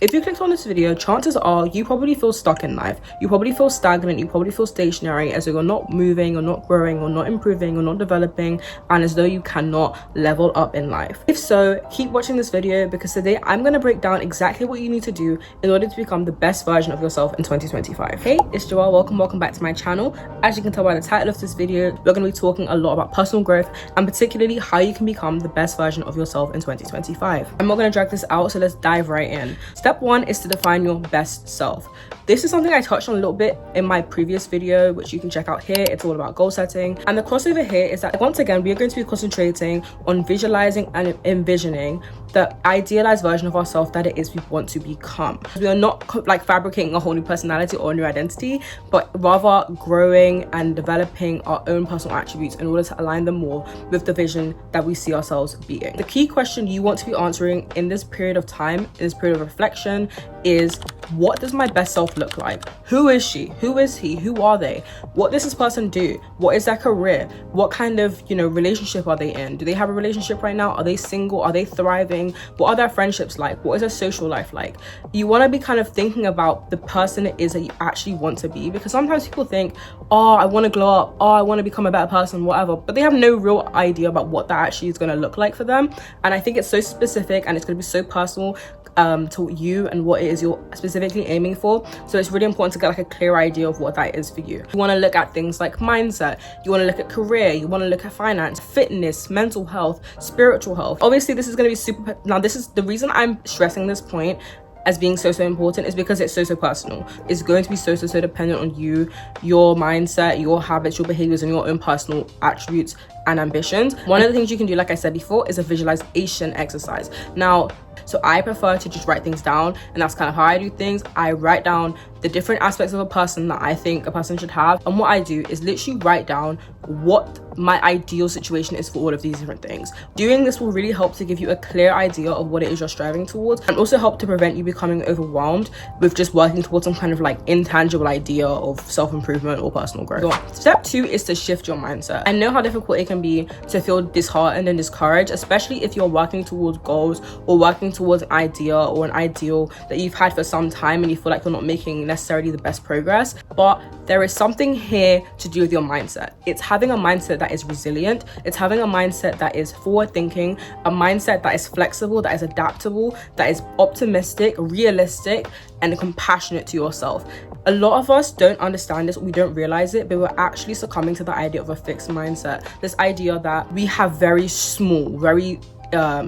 If you clicked on this video, chances are you probably feel stuck in life. You probably feel stagnant, you probably feel stationary, as though you're not moving or not growing or not improving or not developing, and as though you cannot level up in life. If so, keep watching this video, because today I'm going to break down exactly what you need to do in order to become the best version of yourself in 2025. Hey, it's Joelle. Welcome back to my channel. As you can tell by the title of this video, we're going to be talking a lot about personal growth and particularly how you can become the best version of yourself in 2025. I'm not going to drag this out, so let's dive right in. Step 1 is to define your best self. This is something I touched on a little bit in my previous video, which you can check out here. It's all about goal setting. And the crossover here is that once again, we are going to be concentrating on visualizing and envisioning the idealized version of ourselves that it is we want to become. We are not like fabricating a whole new personality or a new identity, but rather growing and developing our own personal attributes in order to align them more with the vision that we see ourselves being. The key question you want to be answering in this period of time, in this period of reflection, is what does my best self look like? Who is she? Who is he? Who are they? What does this person do? What is their career? What kind of, relationship are they in? Do they have a relationship right now? Are they single? Are they thriving? What are their friendships like? What is their social life like? You want to be kind of thinking about the person it is that you actually want to be, because sometimes people think, oh, I want to glow up, oh, I want to become a better person, whatever, but they have no real idea about what that actually is going to look like for them. And I think it's so specific and it's going to be so personal to you and what it is you're specifically aiming for. So it's really important to get like a clear idea of what that is for you. You want to look at things like mindset, you want to look at career, you want to look at finance, fitness, mental health, spiritual health. Obviously this is going to be super, now this is the reason I'm stressing this point as being so important, is because it's so personal. It's going to be so dependent on you, your mindset, your habits, your behaviors, and your own personal attributes and ambitions. One of the things you can do, like I said before, is a visualization exercise. Now, so I prefer to just write things down, and that's kind of how I do things. I write down the different aspects of a person that I think a person should have, and what I do is literally write down what my ideal situation is for all of these different things. Doing this will really help to give you a clear idea of what it is you're striving towards, and also help to prevent you becoming overwhelmed with just working towards some kind of like intangible idea of self-improvement or personal growth. So, step 2 is to shift your mindset. I know how difficult it can be to feel disheartened and discouraged, especially if you're working towards goals or working towards an idea or an ideal that you've had for some time and you feel like you're not making necessarily the best progress. But there is something here to do with your mindset. It's having a mindset that is resilient. It's having a mindset that is forward thinking, a mindset that is flexible, that is adaptable, that is optimistic, realistic, and compassionate to yourself. A lot of us don't understand this, we don't realize it, but we're actually succumbing to the idea of a fixed mindset. This idea that we have very small, very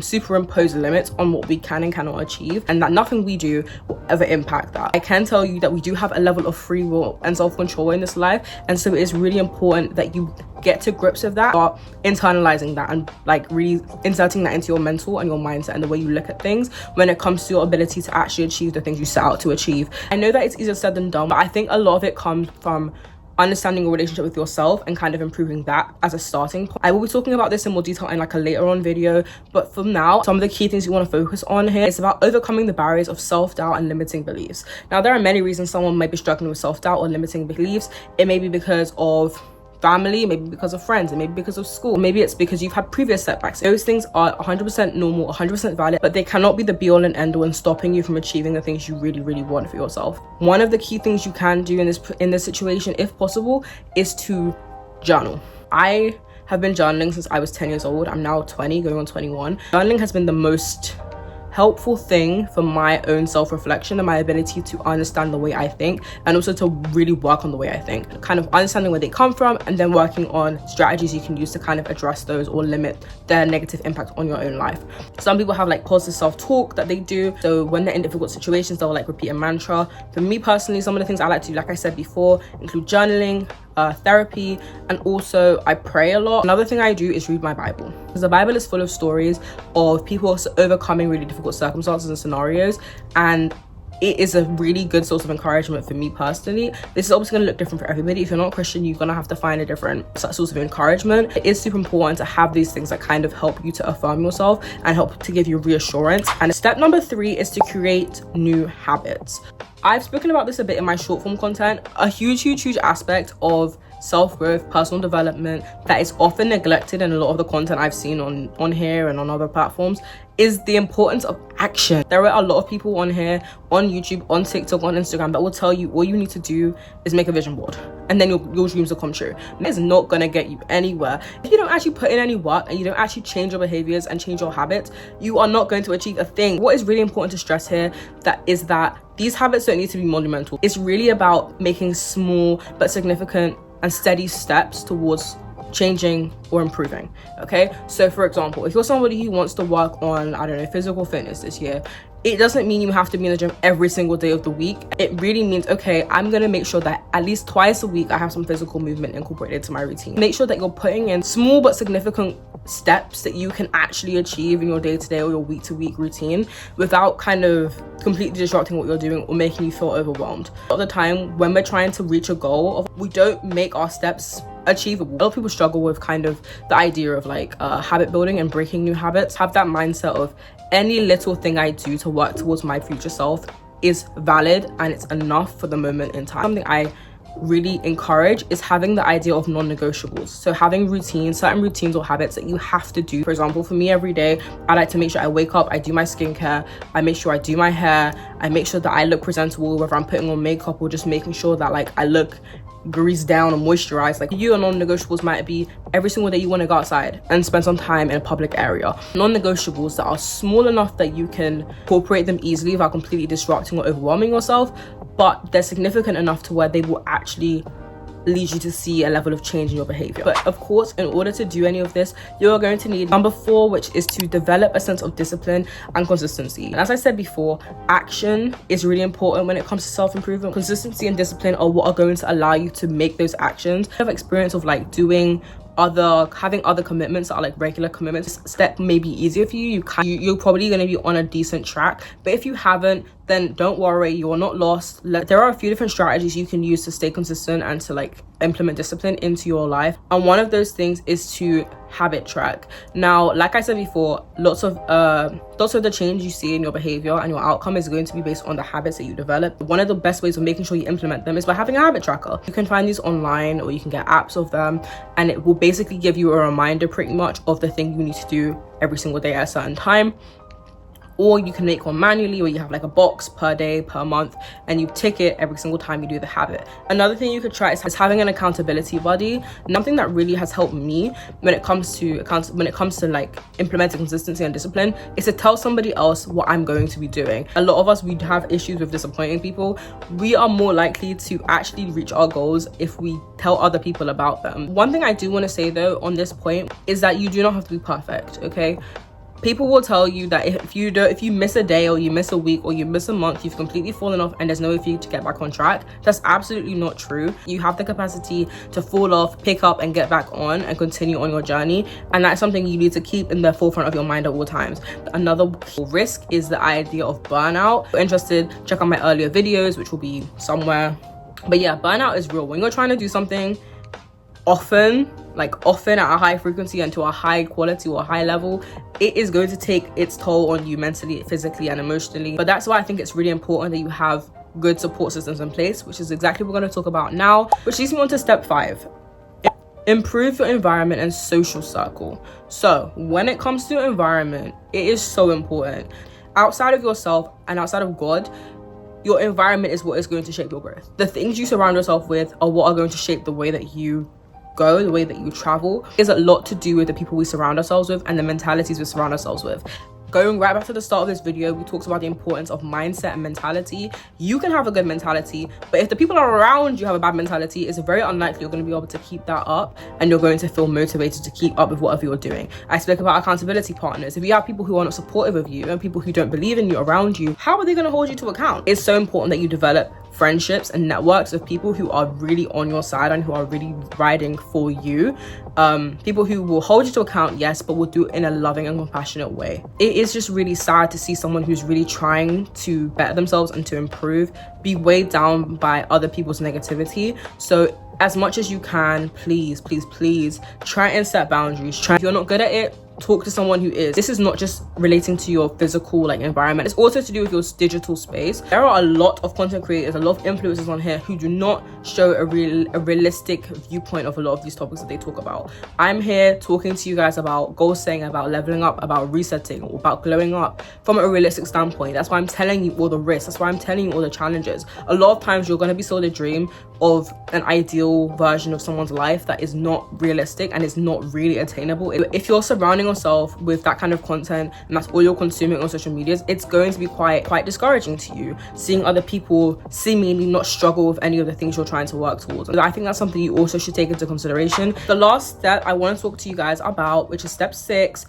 superimposed limits on what we can and cannot achieve, and that nothing we do will ever impact that. I can tell you that we do have a level of free will and self-control in this life, and so it is really important that you get to grips with that, or internalizing that and like really inserting that into your mental and your mindset and the way you look at things when it comes to your ability to actually achieve the things you set out to achieve. I know that it's easier said than done, but I think a lot of it comes from understanding your relationship with yourself and kind of improving that as a starting point. I will be talking about this in more detail in like a later on video, but for now, some of the key things you want to focus on here is about overcoming the barriers of self-doubt and limiting beliefs. Now, there are many reasons someone might be struggling with self-doubt or limiting beliefs. It may be because of family, maybe because of friends, and maybe because of school, maybe it's because you've had previous setbacks. Those things are 100% normal, 100% valid, but they cannot be the be-all and end-all in stopping you from achieving the things you really want for yourself. One of the key things you can do in this situation, if possible, is to journal. I have been journaling since I was 10 years old. I'm now 20, going on 21. Journaling has been the most helpful thing for my own self-reflection and my ability to understand the way I think, and also to really work on the way I think, kind of understanding where they come from and then working on strategies you can use to kind of address those or limit their negative impact on your own life. Some people have like positive self-talk that they do, so when they're in difficult situations they'll like repeat a mantra. For me personally, some of the things I like to do, like I said before, include journaling, therapy, and also I pray a lot. Another thing I do is read my Bible, because the Bible is full of stories of people overcoming really difficult circumstances and scenarios, and it is a really good source of encouragement for me personally. This is obviously going to look different for everybody. If you're not Christian, you're going to have to find a different source of encouragement. It is super important to have these things that kind of help you to affirm yourself and help to give you reassurance. And step number 3 is to create new habits. I've spoken about this a bit in my short form content. A huge aspect of self-growth, personal development that is often neglected in a lot of the content I've seen on here and on other platforms is the importance of action. There are a lot of people on here, on YouTube, on TikTok, on Instagram that will tell you all you need to do is make a vision board and then your dreams will come true. It's not gonna get you anywhere. If you don't actually put in any work and you don't actually change your behaviors and change your habits, you are not going to achieve a thing. What is really important to stress here is that these habits don't need to be monumental. It's really about making small but significant and steady steps towards changing or improving. Okay, so for example, if you're somebody who wants to work on, I don't know, physical fitness this year, it doesn't mean you have to be in the gym every single day of the week. It really means, okay, I'm gonna make sure that at least twice a week I have some physical movement incorporated into my routine. Make sure that you're putting in small but significant steps that you can actually achieve in your day-to-day or your week-to-week routine without kind of completely disrupting what you're doing or making you feel overwhelmed. A lot of the time when we're trying to reach a goal, we don't make our steps achievable. A lot of people struggle with kind of the idea of like habit building and breaking new habits. Have that mindset of any little thing I do to work towards my future self is valid and it's enough for the moment in time. Something I really encourage is having the idea of non-negotiables. So having routines, certain routines or habits that you have to do. For example, for me every day, I like to make sure I wake up, I do my skincare, I make sure I do my hair, I make sure that I look presentable, whether I'm putting on makeup or just making sure that like I look greased down or moisturized. Like your non-negotiables might be every single day you want to go outside and spend some time in a public area. Non-negotiables that are small enough that you can incorporate them easily without completely disrupting or overwhelming yourself, but they're significant enough to where they will actually lead you to see a level of change in your behavior. But of course, in order to do any of this, you're going to need number 4, which is to develop a sense of discipline and consistency. And as I said before, action is really important when it comes to self-improvement. Consistency and discipline are what are going to allow you to make those actions. I have experience of like having other commitments that are like regular commitments. This step may be easier for you. You're probably going to be on a decent track, but if you haven't, then don't worry, you're not lost. There are a few different strategies you can use to stay consistent and to like implement discipline into your life, and one of those things is to habit track. Now, like I said before, lots of the change you see in your behavior and your outcome is going to be based on the habits that you develop. One of the best ways of making sure you implement them is by having a habit tracker. You can find these online or you can get apps of them, and it will basically give you a reminder pretty much of the thing you need to do every single day at a certain time. Or you can make one manually where you have like a box per day, per month, and you tick it every single time you do the habit. Another thing you could try is having an accountability buddy. Something that really has helped me when it comes to like implementing consistency and discipline is to tell somebody else what I'm going to be doing. A lot of us, we have issues with disappointing people. We are more likely to actually reach our goals if we tell other people about them. One thing I do want to say though on this point is that you do not have to be perfect, okay? People will tell you that if you miss a day or you miss a week or you miss a month, you've completely fallen off and there's no way for you to get back on track. That's absolutely not true. You have the capacity to fall off, pick up and get back on and continue on your journey, and that's something you need to keep in the forefront of your mind at all times. Another risk is the idea of burnout. If you're interested, check out my earlier videos, which will be somewhere. But yeah, burnout is real. When you're trying to do something often at a high frequency and to a high quality or a high level, it is going to take its toll on you mentally, physically and emotionally. But that's why I think it's really important that you have good support systems in place, which is exactly what we're going to talk about now, which leads me on to step 5. Improve your environment and social circle. So when it comes to environment, it is so important. Outside of yourself and outside of God, your environment is what is going to shape your growth. The things you surround yourself with are what are going to shape the way that you go, the way that you travel. Is a lot to do with the people we surround ourselves with and the mentalities we surround ourselves with. Going right back to the start of this video, we talked about the importance of mindset and mentality. You can have a good mentality, but if the people around you have a bad mentality, it's very unlikely you're going to be able to keep that up and you're going to feel motivated to keep up with whatever you're doing. I spoke about accountability partners. If you have people who are not supportive of you and people who don't believe in you around you, how are they going to hold you to account? It's so important that you develop friendships and networks of people who are really on your side and who are really riding for you. People who will hold you to account, yes, but will do it in a loving and compassionate way. It is just really sad to see someone who's really trying to better themselves and to improve be weighed down by other people's negativity. So as much as you can, please try and set boundaries. If you're not good at it, talk to someone who is. This is not just relating to your physical like environment, it's also to do with your digital space. There are a lot of content creators, a lot of influencers on here who do not show a realistic viewpoint of a lot of these topics that they talk about. I'm here talking to you guys about goal setting, about leveling up, about resetting, about glowing up from a realistic standpoint. That's why I'm telling you all the risks, that's why I'm telling you all the challenges. A lot of times you're going to be sold a dream of an ideal version of someone's life that is not realistic and is not really attainable. If you're surrounding yourself with that kind of content and that's all you're consuming on social medias, it's going to be quite discouraging to you, seeing other people seemingly not struggle with any of the things you're trying to work towards. And I think that's something you also should take into consideration. The last step I want to talk to you guys about, which is step 6,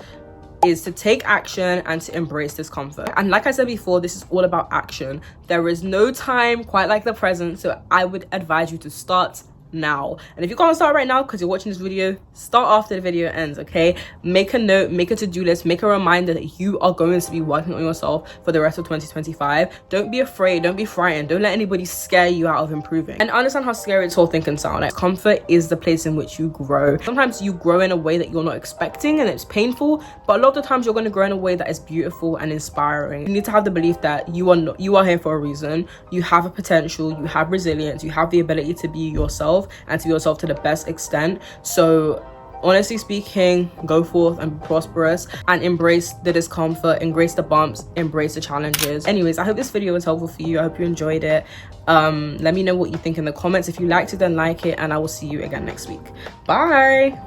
is to take action and to embrace discomfort. And like I said before, this is all about action. There is no time quite like the present, so I would advise you to start now. And if you can't start right now because you're watching this video, start after the video ends, okay? Make a note, make a to-do list, make a reminder that you are going to be working on yourself for the rest of 2025. Don't be afraid, don't be frightened, don't let anybody scare you out of improving. And understand how scary this whole thing can sound. Like, comfort is the place in which you grow. Sometimes you grow in a way that you're not expecting and it's painful, but a lot of the times you're going to grow in a way that is beautiful and inspiring. You need to have the belief that you are here for a reason. You have a potential, you have resilience, you have the ability to be yourself and to be yourself to the best extent. So honestly speaking, go forth and be prosperous and embrace the discomfort, embrace the bumps, embrace the challenges. Anyways, I hope this video was helpful for you. I hope you enjoyed it. Let me know what you think in the comments. If you liked it, then like it, and I will see you again next week. Bye.